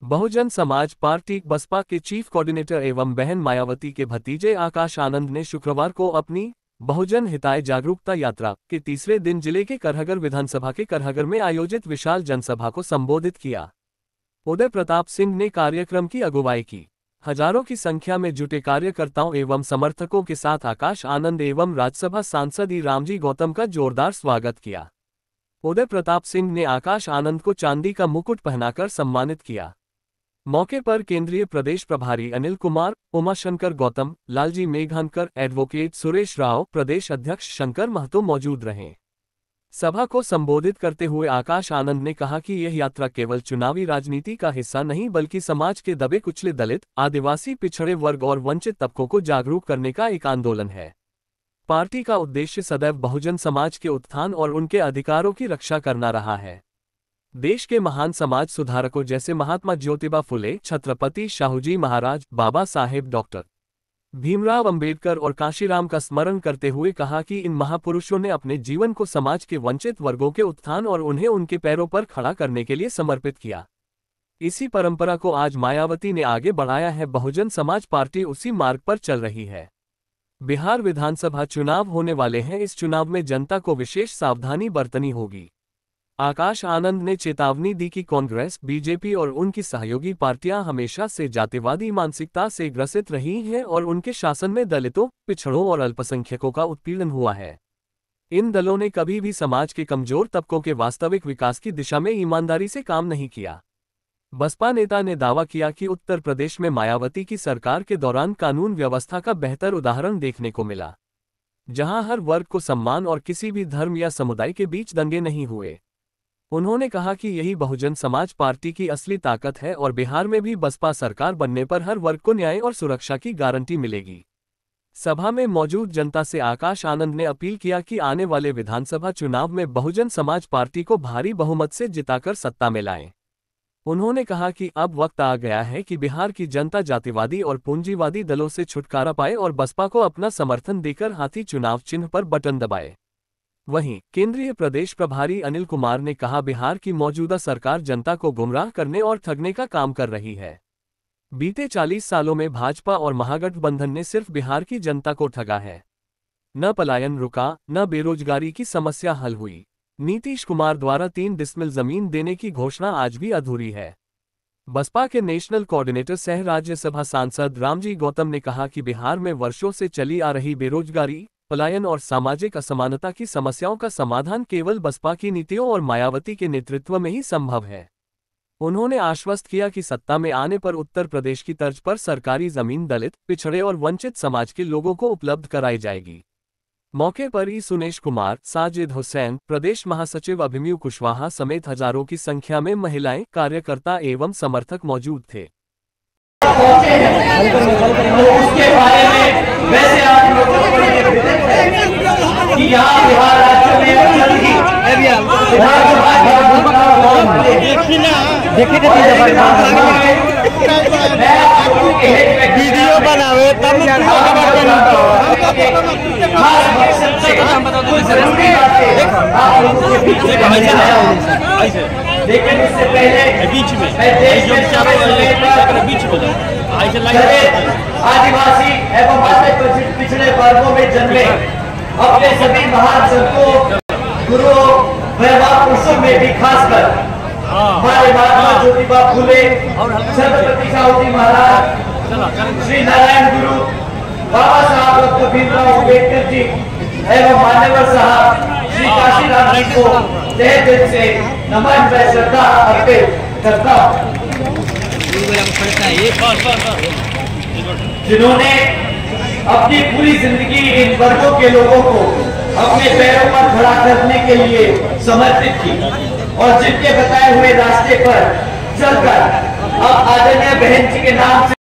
Bahujan Samaj party Baspa के chief coordinator एवं बहन मायावती के भतीजे आकाश आनंद ने शुक्रवार को अपनी बहुजन हिताय जागरूकता यात्रा के तीसरे दिन जिले के करहगर विधानसभा के करहगर में आयोजित विशाल जनसभा को संबोधित किया। उदय प्रताप सिंह ने कार्यक्रम की अगुवाई की। हजारों की संख्या में जुटे कार्यकर्ताओं एवं समर्थकों के साथ आकाश आनंद एवं राज्यसभा सांसद ई रामजी गौतम का जोरदार स्वागत किया। उदय प्रताप सिंह ने आकाश आनंद को चांदी का मुकुट पहनाकर सम्मानित किया। मौके पर केंद्रीय प्रदेश प्रभारी अनिल कुमार, उमाशंकर गौतम, लालजी मेघानकर, एडवोकेट सुरेश राव, प्रदेश अध्यक्ष शंकर महतो मौजूद रहे। सभा को संबोधित करते हुए आकाश आनंद ने कहा कि यह यात्रा केवल चुनावी राजनीति का हिस्सा नहीं बल्कि समाज के दबे कुचले दलित, आदिवासी, पिछड़े वर्ग और वंचित तबकों को जागरूक करने का एक आंदोलन है। पार्टी का उद्देश्य सदैव बहुजन समाज के उत्थान और उनके अधिकारों की रक्षा करना रहा है। देश के महान समाज सुधारकों जैसे महात्मा ज्योतिबा फुले, छत्रपति शाहूजी महाराज, बाबा साहेब डॉक्टर भीमराव अंबेडकर और कांशीराम का स्मरण करते हुए कहा कि इन महापुरुषों ने अपने जीवन को समाज के वंचित वर्गों के उत्थान और उन्हें उनके पैरों पर खड़ा करने के लिए समर्पित किया। इसी परंपरा को आज मायावती ने आगे बढ़ाया है। बहुजन समाज पार्टी उसी मार्ग पर चल रही है। बिहार विधानसभा चुनाव होने वाले हैं। इस चुनाव में जनता को विशेष सावधानी बरतनी होगी। आकाश आनंद ने चेतावनी दी कि कांग्रेस, बीजेपी और उनकी सहयोगी पार्टियां हमेशा से जातिवादी मानसिकता से ग्रसित रही हैं और उनके शासन में दलितों, पिछड़ों और अल्पसंख्यकों का उत्पीड़न हुआ है। इन दलों ने कभी भी समाज के कमजोर तबकों के वास्तविक विकास की दिशा में ईमानदारी से काम नहीं किया। बसपा नेता ने दावा किया कि उत्तर प्रदेश में मायावती की सरकार के दौरान कानून व्यवस्था का बेहतर उदाहरण देखने को मिला, जहां हर वर्ग को सम्मान और किसी भी धर्म या समुदाय के बीच दंगे नहीं हुए। उन्होंने कहा कि यही बहुजन समाज पार्टी की असली ताकत है और बिहार में भी बसपा सरकार बनने पर हर वर्ग को न्याय और सुरक्षा की गारंटी मिलेगी। सभा में मौजूद जनता से आकाश आनंद ने अपील किया कि आने वाले विधानसभा चुनाव में बहुजन समाज पार्टी को भारी बहुमत से जिताकर सत्ता में लाएं। उन्होंने कहा कि अब वक्त आ गया है कि बिहार की जनता जातिवादी और पूंजीवादी दलों से छुटकारा पाए और बसपा को अपना समर्थन देकर हाथी चुनाव चिन्ह पर बटन दबाए। वहीं केंद्रीय प्रदेश प्रभारी अनिल कुमार ने कहा, बिहार की मौजूदा सरकार जनता को गुमराह करने और ठगने का काम कर रही है। बीते 40 सालों में भाजपा और महागठबंधन ने सिर्फ बिहार की जनता को ठगा है। न पलायन रुका, न बेरोजगारी की समस्या हल हुई। नीतीश कुमार द्वारा 3 डिसमिल जमीन देने की घोषणा आज भी अधूरी है। बसपा के नेशनल कोऑर्डिनेटर सह राज्यसभा सांसद रामजी गौतम ने कहा कि बिहार में वर्षों से चली आ रही बेरोजगारी, पलायन और सामाजिक असमानता की समस्याओं का समाधान केवल बसपा की नीतियों और मायावती के नेतृत्व में ही संभव है। उन्होंने आश्वस्त किया कि सत्ता में आने पर उत्तर प्रदेश की तर्ज पर सरकारी जमीन दलित, पिछड़े और वंचित समाज के लोगों को उपलब्ध कराई जाएगी। मौके पर ई सुनेश कुमार, साजिद हुसैन, प्रदेश महासचिव अभिमन्यु कुशवाहा समेत हजारों की संख्या में महिलाएं, कार्यकर्ता एवं समर्थक मौजूद थे। उसके बारे में वैसे आप लोगों को कि यहाँ बिहार राज्य में जल्द ही वीडियो बनावे तब लेकिन उससे पहले बीच में आदिवासी एवं पिछड़े वर्गों में जन्मे अपने सभी महान संतों, गुरुओं, पुरुषों में भी खासकर हमारे महात्मा ज्योतिबा फुले, छत्रपति शाहूजी महाराज, श्री नारायण गुरु, बाबा साहब डॉक्टर भीमराव अंबेडकर जी एवं मान्यवर साहब श्री कांशीराम जी को तहे दिल से नमन व श्रद्धा अर्पित करता हूं, जिन्होंने अपनी पूरी जिंदगी इन वर्गों के लोगों को अपने पैरों पर खड़ा करने के लिए समर्पित की और जिनके बताए हुए रास्ते पर चलकर अब आदरणीय बहन जी के नाम से